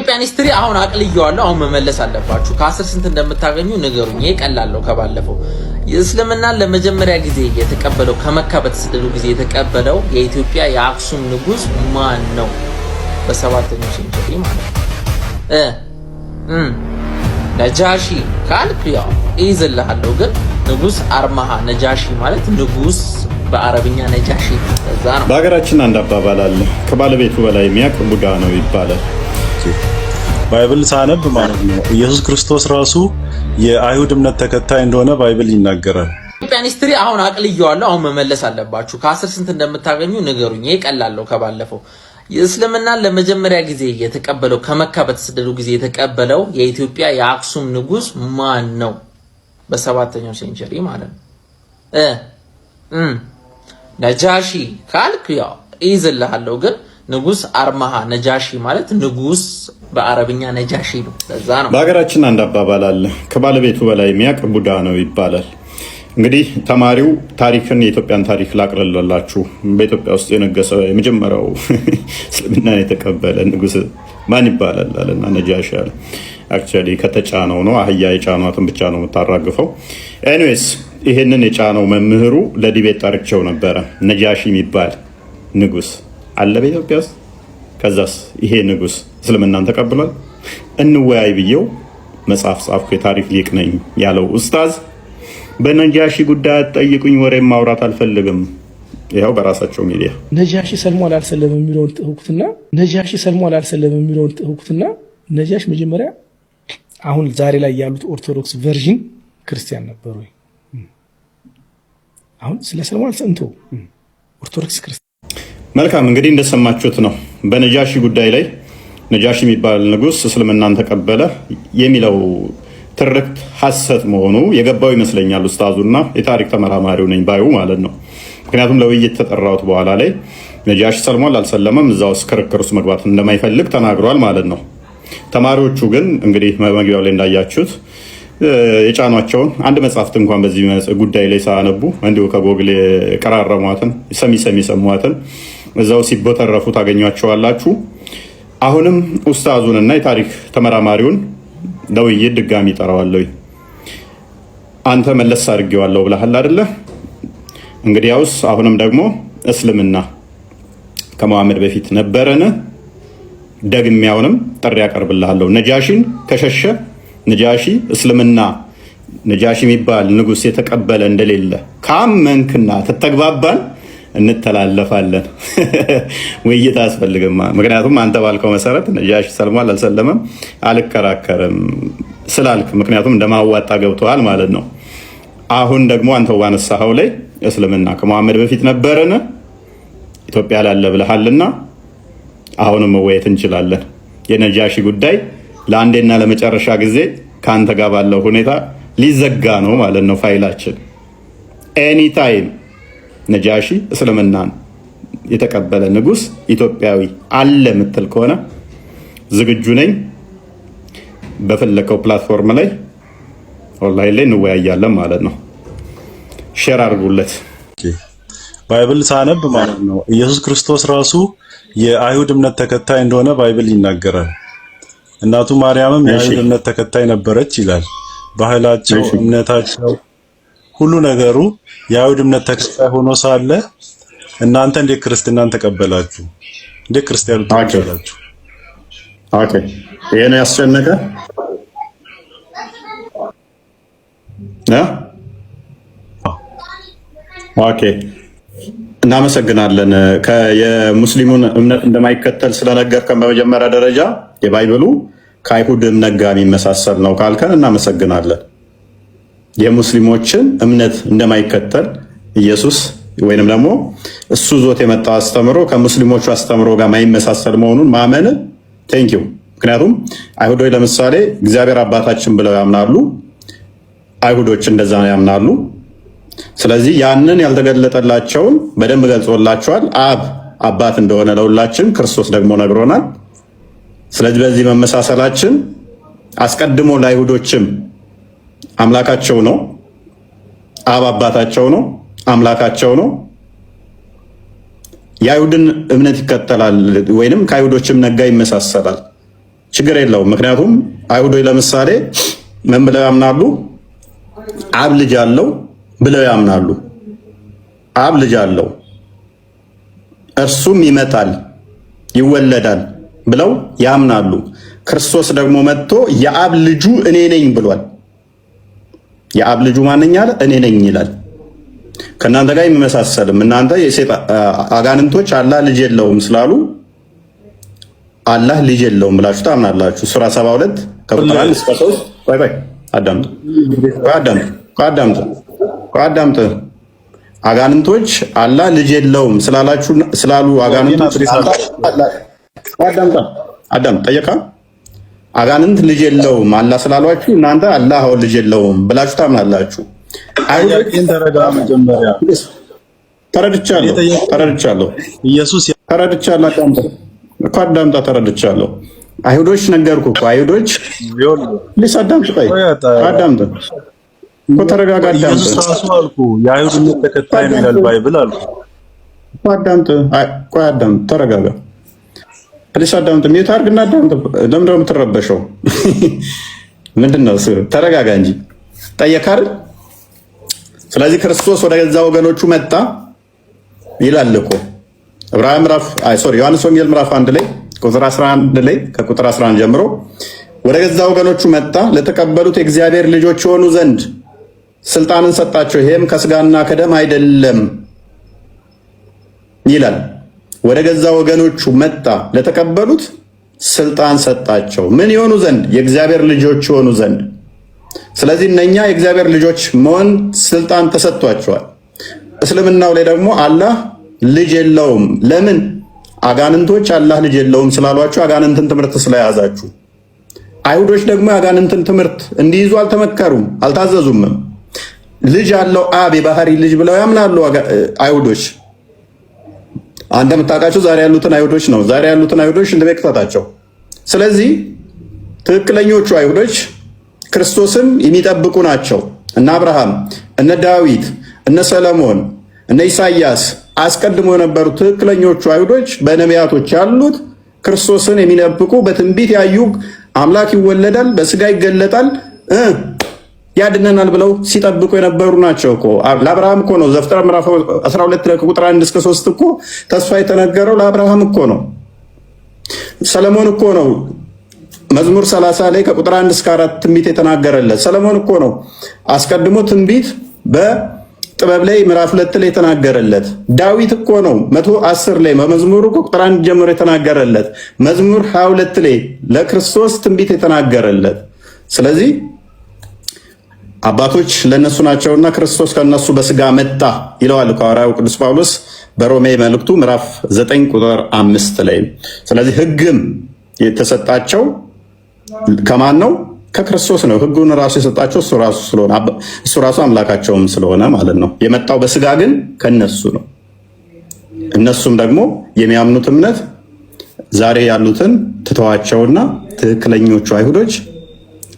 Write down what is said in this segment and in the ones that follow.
የኢትዮጵያን ሂስትሪ አሁን አቅልየዋለሁ። አሁን መመለስ አለባችሁ። ከ10 ስንት እንደምታገኙ ንገሩኝ። ይሄ ቀላለው ከባለፈው እስልምናን ለመጀመሪያ ጊዜ የተቀበለው ከመካ በተሰደዱ ጊዜ የተቀበለው የኢትዮጵያ የአክሱም ንጉስ ማን ነው? በ7ኛው ሴንቸሪ ማለት ነው። ነጃሺ ካልክ ያው ይዝልሃለሁ፣ ግን ንጉስ አርማሃ ነጃሺ ማለት ንጉስ በአረብኛ ነጃሺ እዛ ነው። በሀገራችን አንድ አባባል አለ፣ ከባለቤቱ በላይ የሚያውቅ ቡዳ ነው ይባላል። ባይብል ሳነብ ማለት ነው ኢየሱስ ክርስቶስ ራሱ የአይሁድ እምነት ተከታይ እንደሆነ ባይብል ይናገራል። ኢትዮጵያን ሂስትሪ አሁን አቅልየዋለሁ። አሁን መመለስ አለባችሁ። ከ10 ስንት እንደምታገኙ ንገሩኝ። ይሄ ቀላለው ከባለፈው እስልምናን ለመጀመሪያ ጊዜ የተቀበለው ከመካ በተሰደዱ ጊዜ የተቀበለው የኢትዮጵያ የአክሱም ንጉስ ማን ነው? በ7ኛው ሴንቸሪ ማለት ነው። ነጃሺ ካልክ ያው ይዝልሃለሁ፣ ግን ንጉስ አርማሃ ነጃሺ ማለት ንጉስ በአረብኛ ነጃሺ ነው። ለዛ ነው። በሀገራችን አንድ አባባል አለ፣ ከባለቤቱ በላይ የሚያውቅ ቡዳ ነው ይባላል። እንግዲህ ተማሪው ታሪክን የኢትዮጵያን ታሪክ ላቅርልላችሁ። በኢትዮጵያ ውስጥ የነገሰ የመጀመሪያው እስልምና የተቀበለ ንጉስ ማን ይባላል አለና ነጃሺ አለ። አክቹአሊ ከተጫነው ነው፣ አህያ የጫኗትን ብቻ ነው የምታራግፈው። ኤኒዌይስ ይሄንን የጫነው መምህሩ ለዲቤት ጠርቸው ነበረ። ነጃሺ የሚባል ንጉስ አለ በኢትዮጵያ ውስጥ። ከዛስ ይሄ ንጉስ እስልምናን ተቀብሏል? እንወያይ ብየው መጽሐፍ ጻፍኩ። የታሪክ ሊቅ ነኝ ያለው ኡስታዝ በነጃሺ ጉዳይ አትጠይቁኝ፣ ወሬም ማውራት አልፈልግም። ይኸው በራሳቸው ሚዲያ ነጃሺ ሰልሟል አልሰለም የሚለውን ተውኩትና ነጃሺ ሰልሟል አልሰለም የሚለውን ተውኩትና ነጃሽ መጀመሪያ አሁን ዛሬ ላይ ያሉት ኦርቶዶክስ ቨርዥን ክርስቲያን ነበሩ። አሁን ስለ ሰልሟል ሰንቶ ኦርቶዶክስ ክርስቲያን። መልካም እንግዲህ እንደሰማችሁት ነው። በነጃሺ ጉዳይ ላይ ነጃሺ የሚባል ንጉስ እስልምናን ተቀበለ የሚለው ትርክት ሐሰት መሆኑ የገባው ይመስለኛል ኡስታዙና የታሪክ ተመራማሪው ነኝ ባዩ ማለት ነው። ምክንያቱም ለውይይት ተጠራሁት በኋላ ላይ ነጃሺ ሰልሟል አልሰለመም እዛ ውስጥ ክርክር ውስጥ መግባት እንደማይፈልግ ተናግሯል ማለት ነው። ተማሪዎቹ ግን እንግዲህ መግቢያው ላይ እንዳያችሁት የጫኗቸውን አንድ መጽሐፍት እንኳን በዚህ ጉዳይ ላይ ሳያነቡ እንዲሁ ከጎግል ቀራረሟትን ሰሚ ሰሟትን እዛው ሲቦተረፉ ታገኟቸዋላችሁ። አሁንም ኡስታዙንና የታሪክ ተመራማሪውን ለውይይት ድጋሚ ጠራዋለሁ። አንተ መለስ አድርጌዋለሁ ብለሃል አይደለ? እንግዲያውስ አሁንም ደግሞ እስልምና ከመሐመድ በፊት ነበረን? ደግሜያውንም ጥሪ ያቀርብልሃለሁ። ነጃሺን ከሸሸ ነጃሺ እስልምና ነጃሺ የሚባል ንጉስ የተቀበለ እንደሌለ ካመንክና ተተግባባን እንተላለፋለን። ውይይት አያስፈልግም። ምክንያቱም አንተ ባልከው መሰረት ነጃሺ ሰልሟል አልሰለመም አልከራከርም ስላልክ፣ ምክንያቱም እንደማዋጣ ገብተዋል ማለት ነው። አሁን ደግሞ አንተው ባነሳኸው ላይ እስልምና ከመሐመድ በፊት ነበረን ኢትዮጵያ ላለ ብለሃልና አሁንም መወያየት እንችላለን። የነጃሺ ጉዳይ ለአንዴና ለመጨረሻ ጊዜ ከአንተ ጋር ባለው ሁኔታ ሊዘጋ ነው ማለት ነው ፋይላችን። ኤኒታይም ነጃሺ እስልምናን የተቀበለ ንጉስ ኢትዮጵያዊ አለ የምትል ከሆነ ዝግጁ ነኝ። በፈለከው ፕላትፎርም ላይ ኦንላይን ላይ እንወያያለን ማለት ነው። ሼር አድርጉለት። ባይብል ሳነብ ማለት ነው ኢየሱስ ክርስቶስ ራሱ የአይሁድ እምነት ተከታይ እንደሆነ ባይብል ይናገራል። እናቱ ማርያምም የአይሁድ እምነት ተከታይ ነበረች ይላል። ባህላቸው፣ እምነታቸው፣ ሁሉ ነገሩ የአይሁድ እምነት ተከታይ ሆኖ ሳለ እናንተ እንዴት ክርስትናን ተቀበላችሁ? እንዴት ክርስቲያኑ ተቀበላችሁ? ኦኬ ይሄን ያስጨነቀ ኦኬ እናመሰግናለን። የሙስሊሙን እምነት እንደማይከተል ስለነገርከን በመጀመሪያ ደረጃ የባይብሉ ከአይሁድ እምነት ጋር የሚመሳሰል ነው ካልከን እናመሰግናለን። የሙስሊሞችን እምነት እንደማይከተል ኢየሱስ ወይንም ደግሞ እሱ ዞት የመጣው አስተምሮ ከሙስሊሞቹ አስተምሮ ጋር ማይመሳሰል መሆኑን ማመን ቴንኪው። ምክንያቱም አይሁዶች ለምሳሌ እግዚአብሔር አባታችን ብለው ያምናሉ። አይሁዶች እንደዛ ያምናሉ። ስለዚህ ያንን ያልተገለጠላቸውን በደንብ ገልጾላቸዋል። አብ አባት እንደሆነ ለሁላችን ክርስቶስ ደግሞ ነግሮናል። ስለዚህ በዚህ መመሳሰላችን አስቀድሞ ለአይሁዶችም አምላካቸው ነው፣ አብ አባታቸው ነው፣ አምላካቸው ነው። የአይሁድን እምነት ይከተላል ወይንም ከአይሁዶችም ነጋ ይመሳሰላል። ችግር የለውም። ምክንያቱም አይሁዶች ለምሳሌ ምን ብለው ያምናሉ? አብ ልጅ አለው ብለው ያምናሉ። አብ ልጅ አለው እርሱም ይመጣል ይወለዳል ብለው ያምናሉ። ክርስቶስ ደግሞ መጥቶ የአብ ልጁ እኔ ነኝ ብሏል። የአብ ልጁ ማንኛ አለ? እኔ ነኝ ይላል። ከእናንተ ጋር የሚመሳሰልም እናንተ አጋንንቶች አላህ ልጅ የለውም ስላሉ አላህ ልጅ የለውም ብላችሁ ታምናላችሁ። ሱራ 72 ከቁጥር 1 እስከ 3 ቆይ አዳምጥ። አጋንንቶች አላህ ልጅ የለውም ስላሉ አጋንንቶች አዳምጥ ጠየቃ አጋንንት ልጅ የለውም አላህ ስላሏችሁ እናንተ አላህ ልጅ የለውም ብላችሁ ታምናላችሁ። አይሁድን ተረዳ መጀመሪያ ተረድቻለሁ። ኢየሱስ አዳምጣ ተረድቻለሁ። አይሁዶች ነገርኩ እኮ አይሁዶች አዳምጥ እኮ ተረጋጋ። ኢየሱስ ራሱ አልኩ የአይሁድነት ተከታይ ነው ይላል ባይብል አልኩ። አዳምጥ ተረጋጋ። ፕሊስ አዳምጥ። ሜት አድርግና አዳምጥ። ለምንድን ነው የምትረበሸው? ምንድን ነው? ተረጋጋ እንጂ ጠየቅህ አይደል? ስለዚህ ክርስቶስ ወደ ገዛ ወገኖቹ መጣ ይላል እኮ ዮሐንስ ወንጌል ምዕራፍ 1 ላይ ቁጥር 11 ላይ ከቁጥር 11 ጀምሮ ወደ ገዛ ወገኖቹ መጣ፣ ለተቀበሉት የእግዚአብሔር ልጆች የሆኑ ዘንድ ስልጣንን ሰጣቸው፣ ይሄም ከስጋና ከደም አይደለም ይላል። ወደ ገዛ ወገኖቹ መጣ፣ ለተቀበሉት ስልጣን ሰጣቸው። ምን የሆኑ ዘንድ? የእግዚአብሔር ልጆች የሆኑ ዘንድ። ስለዚህ እነኛ የእግዚአብሔር ልጆች መሆን ስልጣን ተሰጥቷቸዋል። እስልምናው ላይ ደግሞ አላህ ልጅ የለውም። ለምን? አጋንንቶች አላህ ልጅ የለውም ስላሏችሁ አጋንንትን ትምህርት ስለያዛችሁ። አይሁዶች ደግሞ የአጋንንትን ትምህርት እንዲይዙ አልተመከሩም፣ አልታዘዙምም። ልጅ አለው አብ የባህሪ ልጅ ብለው ያምናሉ አይሁዶች። አንተ የምታውቃቸው ዛሬ ያሉትን አይሁዶች ነው። ዛሬ ያሉትን አይሁዶች እንደበክታታቸው። ስለዚህ ትክክለኞቹ አይሁዶች ክርስቶስን የሚጠብቁ ናቸው። እነ አብርሃም፣ እነ ዳዊት፣ እነ ሰለሞን፣ እነ ኢሳያስ አስቀድሞ የነበሩ ትክክለኞቹ አይሁዶች በነቢያቶች ያሉት ክርስቶስን የሚጠብቁ በትንቢት ያዩ አምላክ ይወለዳል፣ በስጋ ይገለጣል፣ ያድነናል ብለው ሲጠብቁ የነበሩ ናቸው እኮ። ለአብርሃም እኮ ነው ዘፍጥረት ምዕራፍ 12 ከቁጥር 1 እስከ 3 እኮ ተስፋ የተነገረው ለአብርሃም እኮ ነው። ሰለሞን እኮ ነው መዝሙር 30 ላይ ከቁጥር 1 እስከ 4 ትንቢት የተናገረለት። ሰለሞን እኮ ነው አስቀድሞ ትንቢት በጥበብ ላይ ምዕራፍ 2 ላይ የተናገረለት። ዳዊት እኮ ነው 110 ላይ በመዝሙሩ ቁጥር 1 ጀምሮ የተናገረለት። መዝሙር 22 ላይ ለክርስቶስ ትንቢት የተናገረለት። ስለዚህ አባቶች ለነሱ ናቸውና ክርስቶስ ከነሱ በስጋ መጣ ይለዋል ሐዋርያው ቅዱስ ጳውሎስ በሮሜ መልእክቱ ምዕራፍ 9 ቁጥር 5 ላይ። ስለዚህ ሕግም የተሰጣቸው ከማን ነው? ከክርስቶስ ነው። ሕጉን ራሱ የሰጣቸው እሱ ራሱ አምላካቸውም ስለሆነ ማለት ነው። የመጣው በስጋ ግን ከነሱ ነው። እነሱም ደግሞ የሚያምኑት እምነት ዛሬ ያሉትን ትተዋቸውና ትክክለኞቹ አይሁዶች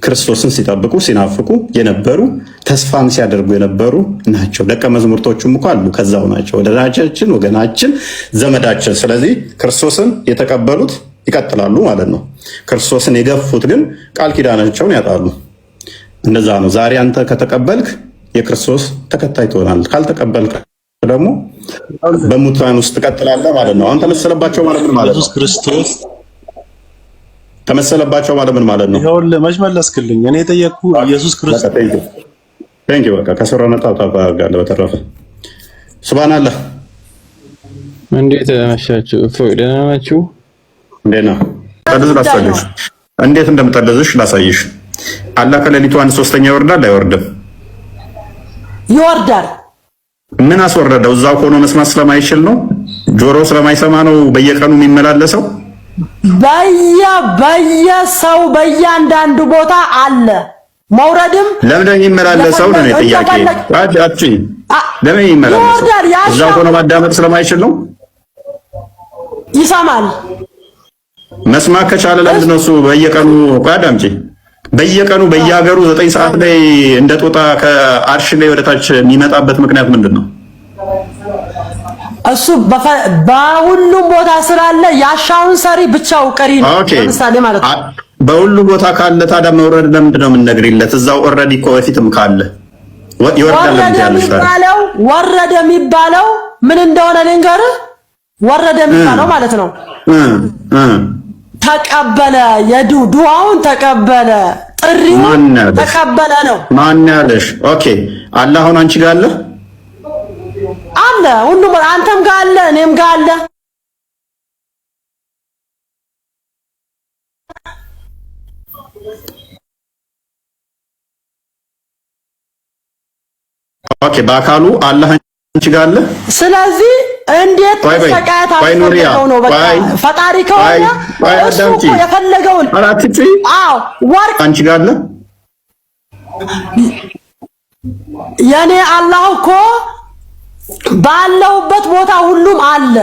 ክርስቶስን ሲጠብቁ ሲናፍቁ የነበሩ ተስፋም ሲያደርጉ የነበሩ ናቸው። ደቀ መዛሙርቶቹም እኮ አሉ ከዛው ናቸው። ወገናችን፣ ዘመዳችን። ስለዚህ ክርስቶስን የተቀበሉት ይቀጥላሉ ማለት ነው። ክርስቶስን የገፉት ግን ቃል ኪዳናቸውን ያጣሉ። እንደዛ ነው። ዛሬ አንተ ከተቀበልክ የክርስቶስ ተከታይ ትሆናለህ። ካልተቀበልክ ደግሞ በሙታን ውስጥ ትቀጥላለህ ማለት ነው። አሁን ተመሰለባቸው ማለት ምን ማለት ነው? ኢየሱስ ክርስቶስ ተመሰለባቸው ማለት ምን ማለት ነው? ይኸውልህ መች መለስክልኝ? እኔ የጠየቅኩ ኢየሱስ ክርስቶስ ቴንክ ዩ በቃ ከስራ ነጣ ታባጋለ። በተረፈ ሱብሃንአላህ። እንዴት መሻችሁ? እፎይ ደህና ናችሁ? እንዴት ነው? እንዴት እንደምጠልዝሽ ላሳይሽ። አላህ ከሌሊቱ 1/3 ይወርዳል አይወርድም? ይወርዳል። ምን አስወረደው? እዛው ሆኖ መስማት ስለማይችል ነው? ጆሮ ስለማይሰማ ነው በየቀኑ የሚመላለሰው? በየሰው በእያንዳንዱ ቦታ አለ። መውረድም ለምን የሚመላለሰው ነው ጥያቄ። ለምን የሚመላለሰው? እዛው ሆኖ ማዳመጥ ስለማይችል ነው? ይሰማል። መስማት ከቻለ ለምንድን ነው እሱ በየቀኑ አዳምጪ፣ በየቀኑ በየሀገሩ 9 ሰዓት ላይ እንደ ጦጣ ከአርሽ ላይ ወደታች የሚመጣበት ምክንያት ምንድን ነው? እሱ በሁሉም ቦታ ስላለ ያሻውን ሰሪ ብቻው ቀሪ ነው። ለምሳሌ ማለት ነው በሁሉ ቦታ ካለ ታዲያ መውረድ ለምንድን ነው የምንነግርለት? እዛው ኦልሬዲ እኮ በፊትም ካለ ይወርዳል። ወረደ የሚባለው ምን እንደሆነ ልንገርህ። ወረደ የሚባለው ማለት ነው ተቀበለ፣ ዱዓውን ተቀበለ፣ ጥሪውን ተቀበለ ነው። ማን ያለሽ? ኦኬ አላህ አሁን አንቺ ጋር አለ አለ፣ ሁሉም አንተም ጋር አለ፣ እኔም ጋር አለ። ኦኬ በአካሉ አላህ አንቺ ጋር አለ። ስለዚህ እንዴት ተሰቃያት አልፈለገው ነው። በቃ ፈጣሪ ከሆነ እሱ እኮ የፈለገውን አዎ ወርቅ አንቺ ጋር አለ። የኔ አላህ እኮ ባለውበት ቦታ ሁሉም አለ።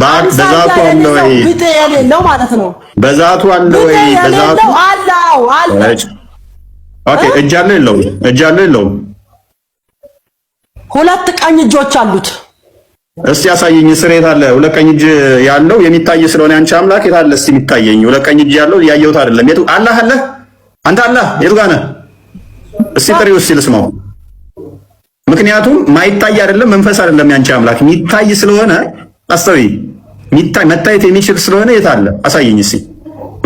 በዛቱ አለ ወይ? ብጤ የሌለው ማለት ነው። በዛቱ አለ ወይ? በዛቱ አለ። አዎ አለ። ኦኬ እጅ አለ የለውም? እጅ አለ የለውም? ሁለት ቀኝ እጆች አሉት። እስቲ ያሳየኝ። ስሬት አለ ሁለት ቀኝ እጅ ያለው የሚታይ ስለሆነ አንቺ አምላክ የት አለ? እስቲ የሚታየኝ ሁለት ቀኝ እጅ ያለው ያየሁት አይደለም። የቱ አላህ አለ? አንተ አላህ የቱ ጋር ነህ? እስቲ ጥሪው እስቲ ልስማው። ምክንያቱም ማይታይ አይደለም መንፈስ አይደለም ያንቺ አምላክ የሚታይ ስለሆነ አስተውይ። መታየት የሚችል ስለሆነ የት አለ? አሳየኝ እስቲ።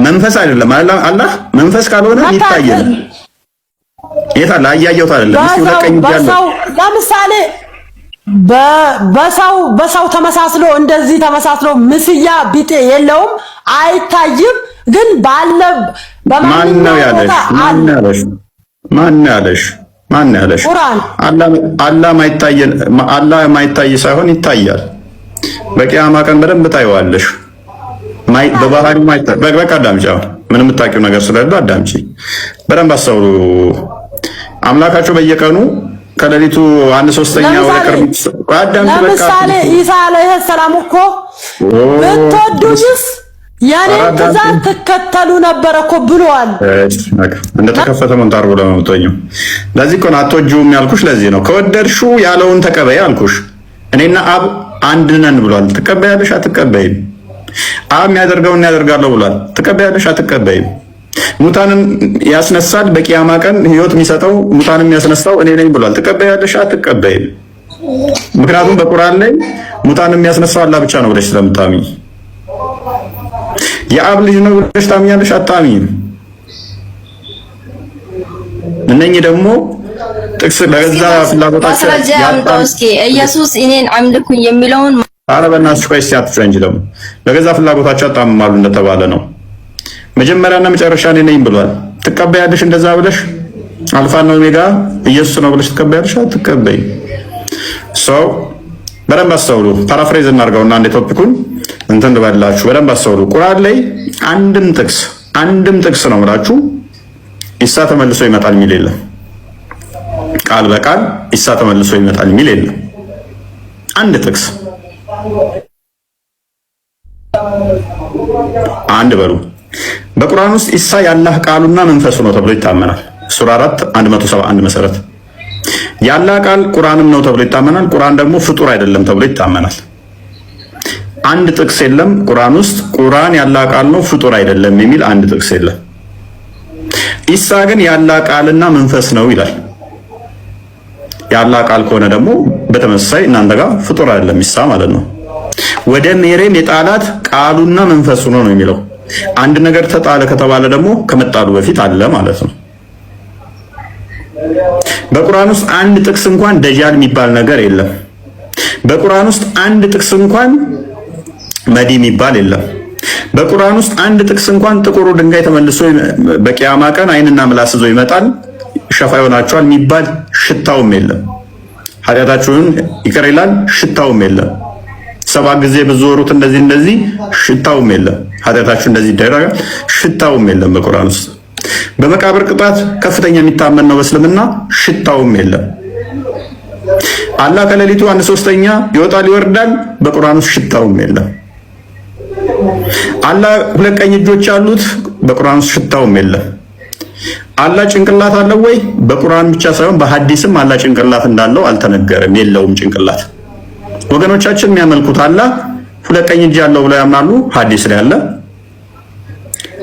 መንፈስ አይደለም አላህ መንፈስ ካልሆነ የሚታይ ነው። የት አለ? አያየሁት አይደለም። እስቲ ሁለት ቀኝ እጅ ያለው ለምሳሌ በሰው ተመሳስሎ እንደዚህ ተመሳስሎ ምስያ ቢጤ የለውም፣ አይታይም። ግን ባለ ማን ነው ያለሽ? ማን ያለሽ? አላህ ማይታይ ሳይሆን ይታያል። በቂያማ ቀን በደንብ ታይዋለሽ። በባህሪ ማይታይ በቃ አዳምጪ። ምንም የምታውቂው ነገር ስለሌለ አዳምጪ። በደንብ አስተውሉ። አምላካቸው በየቀኑ ከሌሊቱ 1/3 ወደ ቅርቢት አዳምጪ። በቃ ለምሳሌ ኢሳ አለይሂ ሰላም እኮ ብትወዱኝስ ያኔን ትእዛዝ ትከተሉ ነበር እኮ ብሏል። እንደተከፈተ መንታር ብሎ ነው የምትወኘው። ለዚህ እኮ ነው አትወጂውም ያልኩሽ። ለዚህ ነው ከወደድሽው ያለውን ተቀበይ አልኩሽ። እኔና አብ አንድ ነን ብሏል። ትቀበያለሽ አትቀበይም? አብ የሚያደርገውን ያደርጋለሁ ብሏል። ትቀበያለሽ አትቀበይም? ሙታንን ያስነሳል። በቂያማ ቀን ህይወት የሚሰጠው ሙታንን የሚያስነሳው እኔ ነኝ ብሏል። ትቀበያለሽ አትቀበይም? ምክንያቱም በቁርአን ላይ ሙታንን የሚያስነሳው አላህ ብቻ ነው ብለሽ ስለምታምኚ። የአብ ልጅ ነው ብለሽ ታምኛለሽ አታምኚም? እነኚህ ደግሞ ጥቅስ ለገዛ ፍላጎታቸው ያጣው። እስኪ ኢየሱስ እኔን አምልኩኝ የሚለውን ኧረ በእናትሽ ቆይ እስኪ አትጮኝ እንጂ ደግሞ ለገዛ ፍላጎታቸው ያጣምማሉ እንደተባለ ነው። መጀመሪያና መጨረሻ እኔ ነኝ ብሏል። ትቀበያለሽ? እንደዛ ብለሽ አልፋና ኦሜጋ ኢየሱስ ነው ብለሽ ትቀበያለሽ አትቀበይም? ሰው በደንብ አስተውሉ። ፓራፍሬዝ እናድርገውና አንዴ ቶፒኩን እንትን ልበላችሁ። በደንብ አስተውሉ። ቁርአን ላይ አንድም ጥቅስ ነው የምላችሁ ኢሳ ተመልሶ ይመጣል የሚል የለም። ቃል በቃል ኢሳ ተመልሶ ይመጣል የሚል የለም። አንድ ጥቅስ አንድ በሉ። በቁርአን ውስጥ ኢሳ የአላህ ቃሉና መንፈሱ ነው ተብሎ ይታመናል። ሱራ 4 171 መሰረት የአላህ ቃል ቁርአንም ነው ተብሎ ይታመናል። ቁርአን ደግሞ ፍጡር አይደለም ተብሎ ይታመናል። አንድ ጥቅስ የለም ቁርአን ውስጥ ቁርአን የአላህ ቃል ነው ፍጡር አይደለም የሚል አንድ ጥቅስ የለም። ኢሳ ግን የአላህ ቃልና መንፈስ ነው ይላል። የአላህ ቃል ከሆነ ደግሞ በተመሳሳይ እናንተ ጋር ፍጡር አይደለም ኢሳ ማለት ነው። ወደ መሬም የጣላት ቃሉና መንፈሱ ነው የሚለው። አንድ ነገር ተጣለ ከተባለ ደግሞ ከመጣሉ በፊት አለ ማለት ነው። በቁርአን ውስጥ አንድ ጥቅስ እንኳን ደጃል የሚባል ነገር የለም። በቁርአን ውስጥ አንድ ጥቅስ እንኳን መዲ የሚባል የለም። በቁርአን ውስጥ አንድ ጥቅስ እንኳን ጥቁሩ ድንጋይ ተመልሶ በቂያማ ቀን አይንና ምላስ ይዞ ይመጣል ሸፋ ይሆናቸዋል የሚባል ሽታውም የለም። ኃጢአታችሁን ይቅር ይላል ሽታውም የለም። 7 ጊዜ በዞሩት እንደዚህ ሽታውም የለም። ኃጢአታችሁ እንደዚህ ይደረጋል ሽታውም የለም በቁርአን ውስጥ። በመቃብር ቅጣት ከፍተኛ የሚታመን ነው በእስልምና ሽታውም የለም። አላህ ከሌሊቱ 1/3 ይወጣል ይወርዳል በቁርአን ውስጥ ሽታውም የለም። አላህ ሁለት ቀኝ እጆች አሉት በቁርአን ውስጥ ሽታውም የለም። አላህ ጭንቅላት አለው ወይ? በቁርአን ብቻ ሳይሆን በሐዲስም አላህ ጭንቅላት እንዳለው አልተነገረም። የለውም ጭንቅላት። ወገኖቻችን የሚያመልኩት አላህ ሁለት ቀኝ እጅ ያለው ብለው ያምናሉ። ሐዲስ ላይ አለ።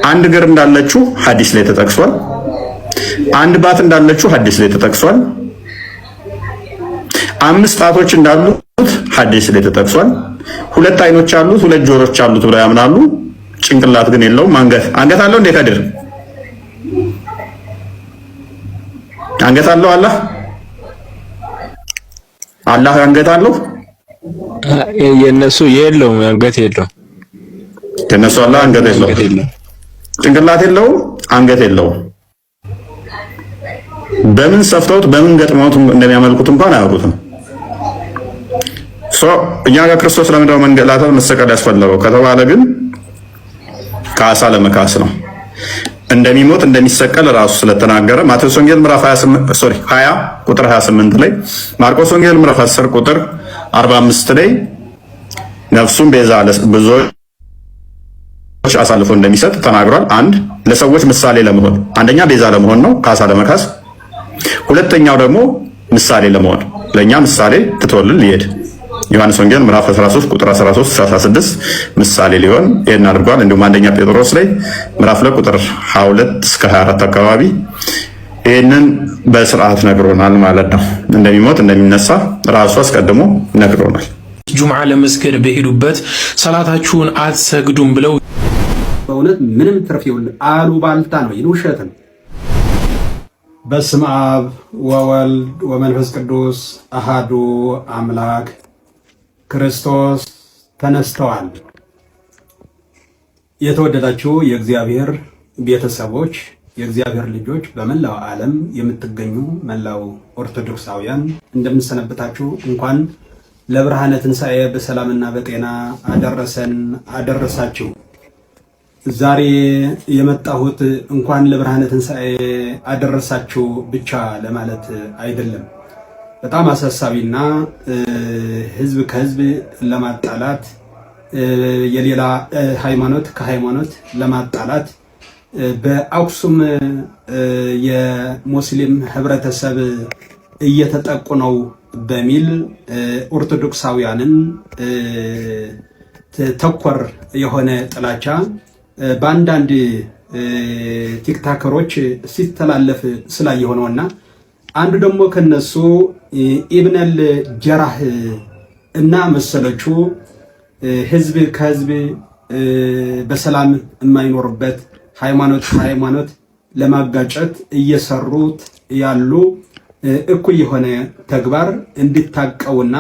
አንድ እግር እንዳለችው ሐዲስ ላይ ተጠቅሷል። አንድ ባት እንዳለችው ሐዲስ ላይ ተጠቅሷል። 5 ጣቶች እንዳሉት ሐዲስ ላይ ተጠቅሷል። 2 አይኖች አሉት፣ 2 ጆሮች አሉት ብለው ያምናሉ። ጭንቅላት ግን የለውም። አንገት አለው እንዴ? ከድር አንገት አለው? አላህ አንገት አለው? የነሱ የለውም፣ አንገት የለውም። የነሱ አላህ አንገት የለውም፣ ጭንቅላት የለውም፣ አንገት የለውም። በምን ሰፍተውት በምን ገጥመውት እንደሚያመልኩት እንኳን አያውቁትም። እኛ ጋር ክርስቶስ ለምንድነው መንገላታት መሰቀል ያስፈለገው ከተባለ ግን ካሳ ለመካስ ነው። እንደሚሞት እንደሚሰቀል ራሱ ስለተናገረ ማቴዎስ ወንጌል ምዕራፍ 20 ቁጥር 28 ላይ፣ ማርቆስ ወንጌል ምዕራፍ 10 ቁጥር 45 ላይ ነፍሱን ቤዛ ብዙዎች አሳልፎ እንደሚሰጥ ተናግሯል። አንድ ለሰዎች ምሳሌ ለመሆን፣ አንደኛ ቤዛ ለመሆን ነው ካሳ ለመካስ፣ ሁለተኛው ደግሞ ምሳሌ ለመሆን ለኛ ምሳሌ ትተውልን ሊሄድ ዮሐንስ ወንጌል ምዕራፍ 13 ቁጥር 13 16 ምሳሌ ሊሆን ይሄን አድርጓል። እንዲሁም አንደኛ ጴጥሮስ ላይ ምዕራፍ 2 ቁጥር 22 እስከ 24 አካባቢ ይሄንን በስርዓት ነግሮናል ማለት ነው። እንደሚሞት እንደሚነሳ ራሱ አስቀድሞ ነግሮናል። ጁምዓ ለመስገድ በሄዱበት ሰላታችሁን አትሰግዱም ብለው በእውነት ምንም ትርፍ ይውል አሉባልታ ነው፣ ውሸት ነው። በስመ አብ ወወልድ ወመንፈስ ቅዱስ አሃዱ አምላክ ክርስቶስ ተነስተዋል። የተወደዳችሁ የእግዚአብሔር ቤተሰቦች፣ የእግዚአብሔር ልጆች፣ በመላው ዓለም የምትገኙ መላው ኦርቶዶክሳውያን እንደምንሰነበታችሁ፣ እንኳን ለብርሃነ ትንሣኤ በሰላምና በጤና አደረሰን አደረሳችሁ። ዛሬ የመጣሁት እንኳን ለብርሃነ ትንሣኤ አደረሳችሁ ብቻ ለማለት አይደለም። በጣም አሳሳቢና ህዝብ ከህዝብ ለማጣላት የሌላ ሃይማኖት ከሃይማኖት ለማጣላት በአክሱም የሙስሊም ህብረተሰብ እየተጠቁ ነው በሚል ኦርቶዶክሳውያንን ተኮር የሆነ ጥላቻ በአንዳንድ ቲክታከሮች ሲተላለፍ ስላየሁ ነውና አንዱ ደግሞ ከነሱ ኢብነል ጀራህ እና መሰሎቹ ህዝብ ከህዝብ በሰላም የማይኖርበት ሃይማኖት ለማጋጨት እየሰሩት ያሉ እኩይ የሆነ ተግባር እንዲታቀውና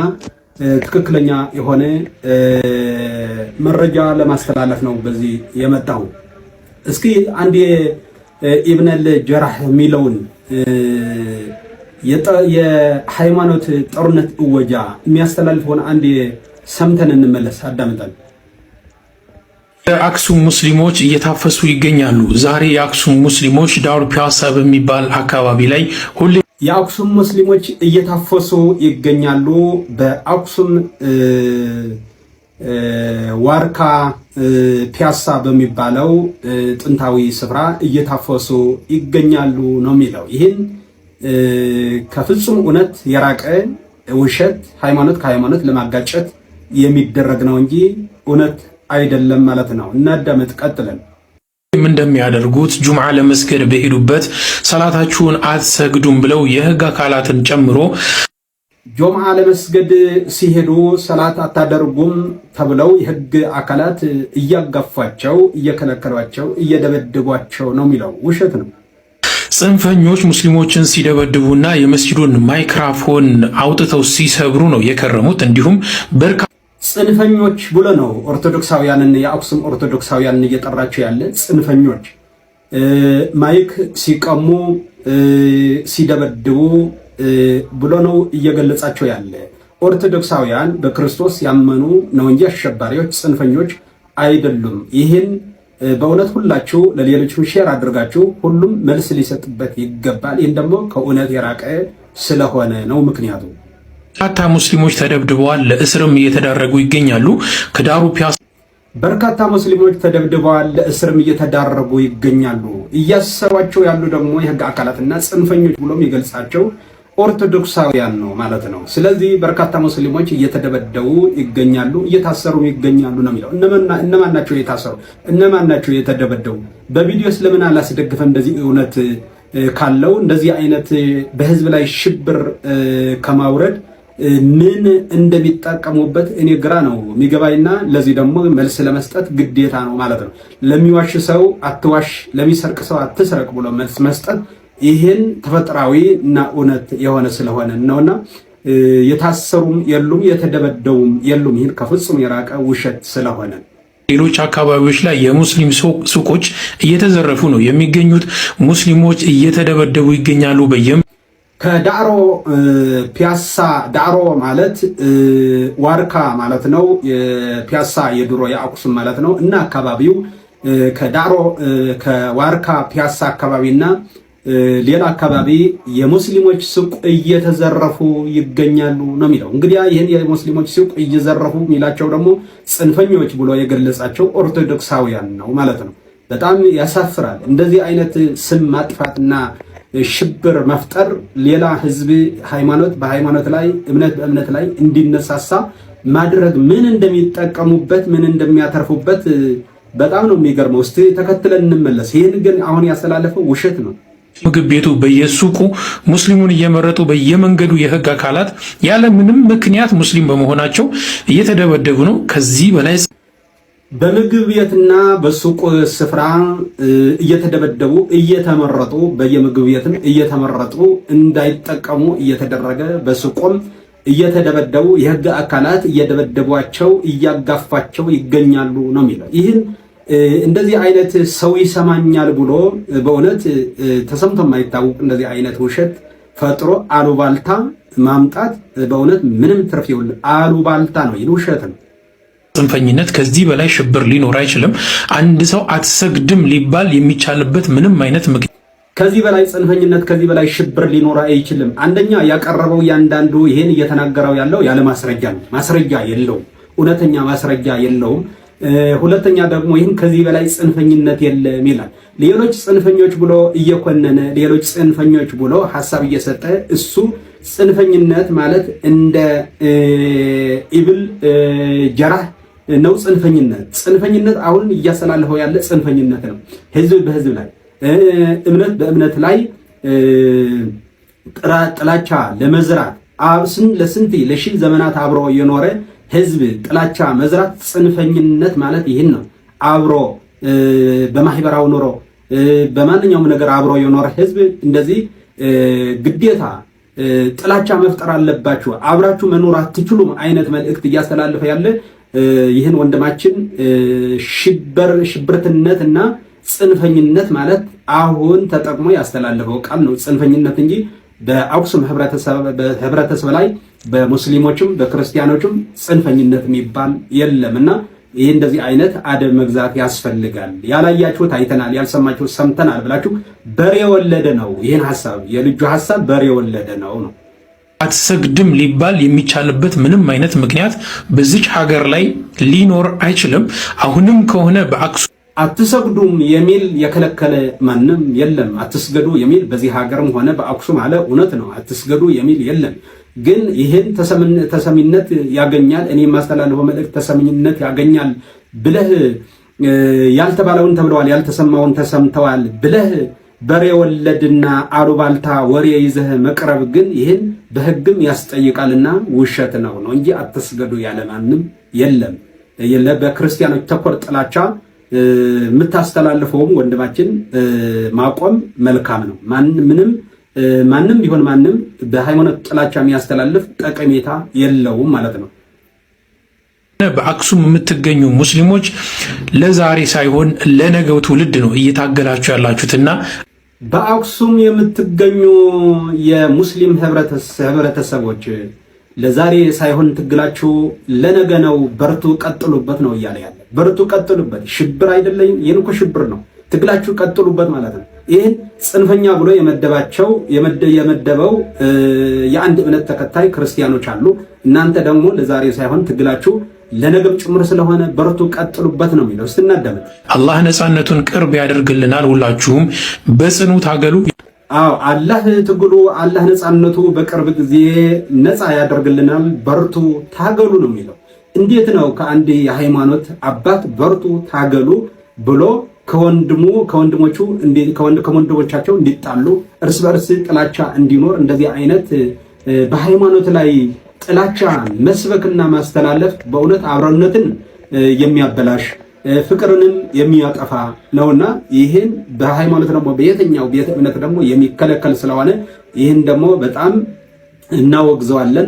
ትክክለኛ የሆነ መረጃ ለማስተላለፍ ነው በዚህ የመጣው። እስኪ አንድ ኢብነል ጀራህ የሚለውን የሃይማኖት ጦርነት እወጃ የሚያስተላልፈውን አንድ ሰምተን እንመለስ። አዳምጠን። የአክሱም ሙስሊሞች እየታፈሱ ይገኛሉ። ዛሬ የአክሱም ሙስሊሞች ዳሩ ፒያሳ በሚባል አካባቢ ላይ ሁሌ የአክሱም ሙስሊሞች እየታፈሱ ይገኛሉ። በአክሱም ዋርካ ፒያሳ በሚባለው ጥንታዊ ስፍራ እየታፈሱ ይገኛሉ ነው የሚለው። ይህን ከፍጹም እውነት የራቀ ውሸት፣ ሃይማኖት ከሃይማኖት ለማጋጨት የሚደረግ ነው እንጂ እውነት አይደለም ማለት ነው። እናዳምጥ። ቀጥለን እንደሚያደርጉት ጁምዓ ለመስገድ በሄዱበት ሰላታችሁን አትሰግዱም ብለው የህግ አካላትን ጨምሮ ጁምዓ ለመስገድ ሲሄዱ ሰላት አታደርጉም ተብለው የህግ አካላት እያጋፏቸው፣ እየከለከሏቸው፣ እየደበደቧቸው ነው የሚለው ውሸት ነው። ጽንፈኞች ሙስሊሞችን ሲደበድቡና የመስጂዱን ማይክራፎን አውጥተው ሲሰብሩ ነው የከረሙት። እንዲሁም ጽንፈኞች ብሎ ነው ኦርቶዶክሳውያንን የአክሱም ኦርቶዶክሳውያንን እየጠራቸው ያለ። ጽንፈኞች ማይክ ሲቀሙ ሲደበድቡ ብሎ ነው እየገለጻቸው ያለ። ኦርቶዶክሳውያን በክርስቶስ ያመኑ ነው እንጂ አሸባሪዎች፣ ጽንፈኞች አይደሉም። ይህን በእውነት ሁላችሁ ለሌሎችም ሼር አድርጋችሁ ሁሉም መልስ ሊሰጥበት ይገባል። ይህን ደግሞ ከእውነት የራቀ ስለሆነ ነው ምክንያቱ። በርካታ ሙስሊሞች ተደብድበዋል፣ ለእስርም እየተዳረጉ ይገኛሉ። ከዳሩ ፒያሳ በርካታ ሙስሊሞች ተደብድበዋል፣ ለእስርም እየተዳረጉ ይገኛሉ። እያሰሯቸው ያሉ ደግሞ የህግ አካላትና ጽንፈኞች ብሎም ይገልጻቸው ኦርቶዶክሳውያን ነው ማለት ነው። ስለዚህ በርካታ ሙስሊሞች እየተደበደቡ ይገኛሉ፣ እየታሰሩ ይገኛሉ ነው የሚለው። እነማን ናቸው የታሰሩ? እነማን ናቸው የተደበደቡ? በቪዲዮ ስለምን አላስደግፈም? እንደዚህ እውነት ካለው እንደዚህ አይነት በህዝብ ላይ ሽብር ከማውረድ ምን እንደሚጠቀሙበት እኔ ግራ ነው የሚገባኝና ለዚህ ደግሞ መልስ ለመስጠት ግዴታ ነው ማለት ነው። ለሚዋሽ ሰው አትዋሽ፣ ለሚሰርቅ ሰው አትስረቅ ብሎ መልስ መስጠት ይህን ተፈጥሯዊ እና እውነት የሆነ ስለሆነ ነውና የታሰሩም የሉም የተደበደቡም የሉም። ይህን ከፍጹም የራቀ ውሸት ስለሆነ ሌሎች አካባቢዎች ላይ የሙስሊም ሱቆች እየተዘረፉ ነው የሚገኙት። ሙስሊሞች እየተደበደቡ ይገኛሉ። ከዳዕሮ ፒያሳ፣ ዳዕሮ ማለት ዋርካ ማለት ነው። የፒያሳ የድሮ የአክሱም ማለት ነው እና አካባቢው ከዳዕሮ ከዋርካ ፒያሳ አካባቢና ሌላ አካባቢ የሙስሊሞች ሱቅ እየተዘረፉ ይገኛሉ ነው የሚለው። እንግዲህ ይህን የሙስሊሞች ሱቅ እየዘረፉ የሚላቸው ደግሞ ጽንፈኞች ብሎ የገለጻቸው ኦርቶዶክሳውያን ነው ማለት ነው። በጣም ያሳፍራል። እንደዚህ አይነት ስም ማጥፋትና ሽብር መፍጠር ሌላ ህዝብ ሃይማኖት በሃይማኖት ላይ እምነት በእምነት ላይ እንዲነሳሳ ማድረግ ምን እንደሚጠቀሙበት ምን እንደሚያተርፉበት በጣም ነው የሚገርመው። እስቲ ተከትለን እንመለስ። ይህን ግን አሁን ያስተላለፈው ውሸት ነው። ምግብ ቤቱ በየሱቁ ሙስሊሙን እየመረጡ በየመንገዱ የህግ አካላት ያለ ምንም ምክንያት ሙስሊም በመሆናቸው እየተደበደቡ ነው። ከዚህ በላይ በምግብ ቤትና በሱቅ ስፍራ እየተደበደቡ እየተመረጡ በየምግብ ቤትም እየተመረጡ እንዳይጠቀሙ እየተደረገ በሱቁም እየተደበደቡ የህግ አካላት እየደበደቧቸው እያጋፋቸው ይገኛሉ ነው የሚለው። ይህን እንደዚህ አይነት ሰው ይሰማኛል ብሎ በእውነት ተሰምቶ የማይታወቅ እንደዚህ አይነት ውሸት ፈጥሮ አሉባልታ ማምጣት በእውነት ምንም ትርፍ ይውል አሉባልታ ነው። ይህ ውሸት ነው። ጽንፈኝነት ከዚህ በላይ ሽብር ሊኖር አይችልም። አንድ ሰው አትሰግድም ሊባል የሚቻልበት ምንም አይነት ምክንያት ከዚህ በላይ ጽንፈኝነት ከዚህ በላይ ሽብር ሊኖር አይችልም። አንደኛ ያቀረበው ያንዳንዱ ይሄን እየተናገረው ያለው ያለ ማስረጃ ነው። ማስረጃ የለውም፣ እውነተኛ ማስረጃ የለውም። ሁለተኛ ደግሞ ይህን ከዚህ በላይ ጽንፈኝነት የለም ይላል። ሌሎች ጽንፈኞች ብሎ እየኮነነ ሌሎች ጽንፈኞች ብሎ ሐሳብ እየሰጠ እሱ ጽንፈኝነት ማለት እንደ ኢብል ጀራህ ነው። ጽንፈኝነት አሁን እያስተላለፈው ያለ ጽንፈኝነት ነው። ህዝብ በህዝብ ላይ እምነት በእምነት ላይ ጥላቻ ለመዝራት ለስንት ለሺህ ዘመናት አብሮ የኖረ ህዝብ ጥላቻ መዝራት ጽንፈኝነት ማለት ይህን ነው። አብሮ በማህበራዊ ኑሮ በማንኛውም ነገር አብሮ የኖረ ህዝብ እንደዚህ ግዴታ ጥላቻ መፍጠር አለባችሁ፣ አብራችሁ መኖር አትችሉም አይነት መልእክት እያስተላለፈ ያለ ይህን ወንድማችን ሽብርትነትና ጽንፈኝነት ማለት አሁን ተጠቅሞ ያስተላለፈው ቃል ነው። ጽንፈኝነት እንጂ በአክሱም ህብረተሰብ ላይ በሙስሊሞችም በክርስቲያኖችም ጽንፈኝነት የሚባል የለምና ይህ እንደዚህ አይነት አደብ መግዛት ያስፈልጋል። ያላያችሁት አይተናል፣ ያልሰማችሁት ሰምተናል ብላችሁ በሬ ወለደ ነው። ይህን ሐሳብ የልጁ ሐሳብ በሬ ወለደ ነው። አትሰግድም ሊባል የሚቻልበት ምንም አይነት ምክንያት በዚች ሀገር ላይ ሊኖር አይችልም። አሁንም ከሆነ በአክሱም አትሰግዱም የሚል የከለከለ ማንም የለም። አትስገዱ የሚል በዚህ ሀገርም ሆነ በአክሱም አለ እውነት ነው። አትስገዱ የሚል የለም። ግን ይህን ተሰሚነት ያገኛል፣ እኔ የማስተላልፈው መልእክት ተሰሚነት ያገኛል ብለህ ያልተባለውን ተብለዋል፣ ያልተሰማውን ተሰምተዋል ብለህ በሬ ወለድና አሉባልታ ወሬ ይዘህ መቅረብ ግን ይህን በህግም ያስጠይቃልና ውሸት ነው እንጂ አትስገዱ ያለ ማንም የለም። በክርስቲያኖች ተኮር ጥላቻ የምታስተላልፈውም ወንድማችን ማቆም መልካም ነው። ማንም ቢሆን ማንም በሃይማኖት ጥላቻ የሚያስተላልፍ ጠቀሜታ የለውም ማለት ነው። በአክሱም የምትገኙ ሙስሊሞች ለዛሬ ሳይሆን ለነገው ትውልድ ነው እየታገላችሁ ያላችሁትና በአክሱም የምትገኙ የሙስሊም ህብረተሰቦች ለዛሬ ሳይሆን ትግላችሁ ለነገ ነው። በርቱ፣ ቀጥሉበት ነው እያለ ያለ። በርቱ፣ ቀጥሉበት። ሽብር አይደለም፣ ይህን እኮ ሽብር ነው። ትግላችሁ ቀጥሉበት ማለት ነው። ይህን ጽንፈኛ ብሎ የመደበው የአንድ እምነት ተከታይ ክርስቲያኖች አሉ። እናንተ ደግሞ ለዛሬ ሳይሆን ትግላችሁ ለነገም ጭምር ስለሆነ በርቱ፣ ቀጥሉበት ነው የሚለው። ስትናደመጥ አላህ ነፃነቱን ቅርብ ያደርግልናል። ሁላችሁም በጽኑ ታገሉ። አዎ አላህ ትግሉ አላህ ነፃነቱ በቅርብ ጊዜ ነፃ ያደርግልናል። በርቱ ታገሉ ነው የሚለው። እንዴት ነው ከአንድ የሃይማኖት አባት በርቱ ታገሉ ብሎ ከወንድሞቻቸው እንዲጣሉ እርስ በርስ ጥላቻ እንዲኖር እንደዚህ አይነት በሃይማኖት ላይ ጥላቻ መስበክና ማስተላለፍ በእውነት አብሮነትን የሚያበላሽ ፍቅርንም የሚያጠፋ ነውና ይህን በሃይማኖት ደግሞ በየትኛው ቤተ እምነት ደግሞ የሚከለከል ስለሆነ ይህን ደግሞ በጣም እናወግዘዋለን።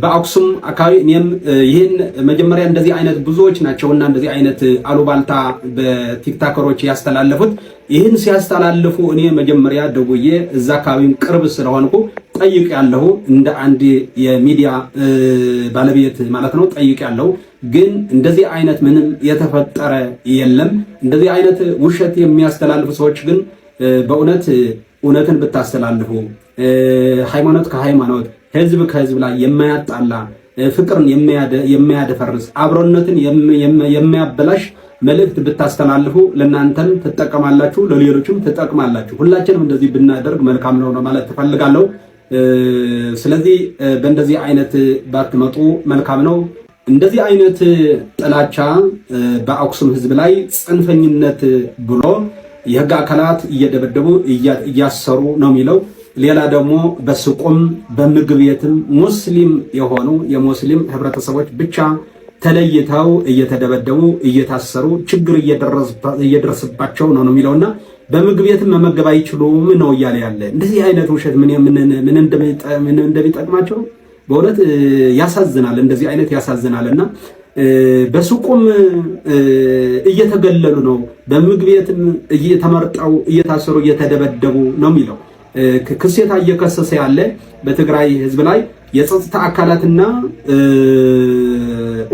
በአክሱም አካባቢ እኔም ይህን መጀመሪያ እንደዚህ አይነት ብዙዎች ናቸውና እንደዚህ አይነት አሉባልታ በቲክታከሮች ያስተላለፉት። ይህን ሲያስተላልፉ እኔ መጀመሪያ ደውዬ እዛ አካባቢም ቅርብ ስለሆንኩ ጠይቅ ያለሁ እንደ አንድ የሚዲያ ባለቤት ማለት ነው ጠይቅ ያለሁ። ግን እንደዚህ አይነት ምንም የተፈጠረ የለም። እንደዚህ አይነት ውሸት የሚያስተላልፉ ሰዎች ግን በእውነት እውነትን ብታስተላልፉ ሃይማኖት ከሃይማኖት ህዝብ ከህዝብ ላይ የማያጣላ ፍቅርን የማያደፈርስ አብሮነትን የማያበላሽ መልእክት ብታስተላልፉ ለናንተም ትጠቀማላችሁ፣ ለሌሎችም ትጠቅማላችሁ። ሁላችንም እንደዚህ ብናደርግ መልካም ነው ማለት ትፈልጋለሁ። ስለዚህ በእንደዚህ አይነት ባትመጡ መልካም ነው። እንደዚህ አይነት ጥላቻ በአክሱም ህዝብ ላይ ጽንፈኝነት ብሎ የህግ አካላት እየደበደቡ እያሰሩ ነው የሚለው። ሌላ ደግሞ በሱቁም በምግብ ቤትም ሙስሊም የሆኑ የሙስሊም ህብረተሰቦች ብቻ ተለይተው እየተደበደቡ እየታሰሩ ችግር እየደረሰባቸው ነው የሚለውና በምግብ ቤትም መመገብ አይችሉም ነው እያለ ያለ። እንደዚህ አይነት ውሸት ምን እንደሚጠቅማቸው በእውነት ያሳዝናል። እንደዚህ አይነት ያሳዝናልና በሱቁም እየተገለሉ ነው፣ በምግብ ቤትም እየተመርጠው እየታሰሩ እየተደበደቡ ነው የሚለው። ክሴታ እየከሰሰ ያለ በትግራይ ህዝብ ላይ የጸጥታ አካላትና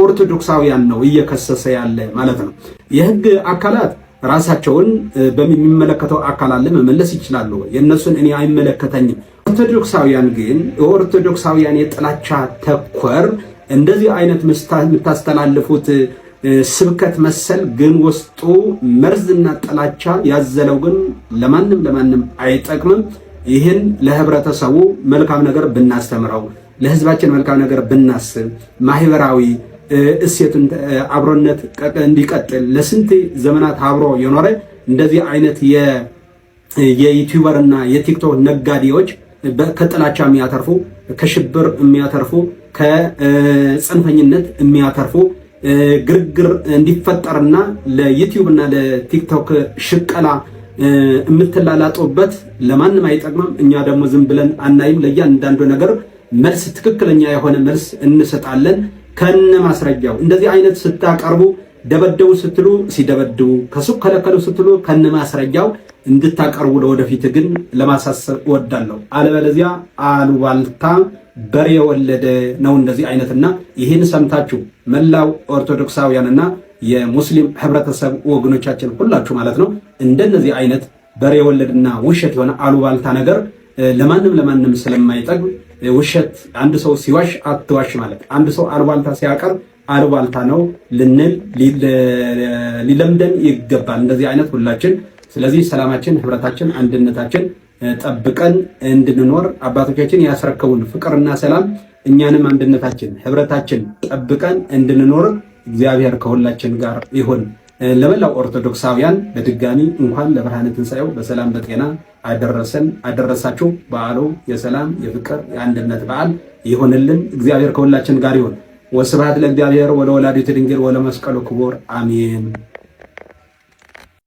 ኦርቶዶክሳውያን ነው እየከሰሰ ያለ ማለት ነው። የህግ አካላት ራሳቸውን በሚመለከተው አካል አለ መመለስ ይችላሉ። የነሱን እኔ አይመለከተኝም። ኦርቶዶክሳውያን ግን ኦርቶዶክሳውያን የጥላቻ ተኮር እንደዚህ አይነት የምታስተላልፉት ስብከት መሰል ግን ውስጡ መርዝና ጥላቻ ያዘለው ግን ለማንም አይጠቅምም። ይህን ለህብረተሰቡ መልካም ነገር ብናስተምረው፣ ለህዝባችን መልካም ነገር ብናስብ፣ ማህበራዊ እሴቱን አብሮነት እንዲቀጥል ለስንት ዘመናት አብሮ የኖረ እንደዚህ አይነት የዩቲዩበርና የቲክቶክ ነጋዴዎች ከጥላቻ የሚያተርፉ፣ ከሽብር የሚያተርፉ፣ ከጽንፈኝነት የሚያተርፉ ግርግር እንዲፈጠርና ለዩቲዩብና ለቲክቶክ ሽቀላ የምትላላጡበት ለማንም አይጠቅምም። እኛ ደግሞ ዝም ብለን አናይም። ለእያንዳንዱ ነገር መልስ ትክክለኛ የሆነ መልስ እንሰጣለን ከነ ማስረጃው። እንደዚህ አይነት ስታቀርቡ ደበደቡ ስትሉ ሲደበድቡ፣ ከሱቅ ከለከሉ ስትሉ ከነ ማስረጃው እንድታቀርቡ ለወደፊት ግን ለማሳሰብ እወዳለሁ። አለበለዚያ አሉባልታ በሬ የወለደ ነው እንደዚህ አይነትና ይህን ሰምታችሁ መላው ኦርቶዶክሳውያንና የሙስሊም ህብረተሰብ ወገኖቻችን ሁላችሁ ማለት ነው እንደነዚህ አይነት በሬ የወለድና ውሸት የሆነ አሉባልታ ነገር ለማንም ስለማይጠቅም ውሸት አንድ ሰው ሲዋሽ አትዋሽ ማለት፣ አንድ ሰው አሉባልታ ሲያቀርብ አሉባልታ ነው ልንል ሊለምደን ይገባል እንደዚህ አይነት ሁላችን። ስለዚህ ሰላማችን፣ ህብረታችን፣ አንድነታችን ጠብቀን እንድንኖር አባቶቻችን ያስረከቡን ፍቅርና ሰላም እኛንም አንድነታችን ህብረታችን ጠብቀን እንድንኖር እግዚአብሔር ከሁላችን ጋር ይሁን። ለመላው ኦርቶዶክሳውያን በድጋሚ እንኳን ለብርሃነ ትንሣኤው በሰላም በጤና አደረሰን አደረሳችሁ። በዓሉ የሰላም የፍቅር የአንድነት በዓል ይሁንልን። እግዚአብሔር ከሁላችን ጋር ይሁን። ወስብሐት ለእግዚአብሔር ወለወላዲቱ ድንግል ወለመስቀሉ ክቡር አሜን።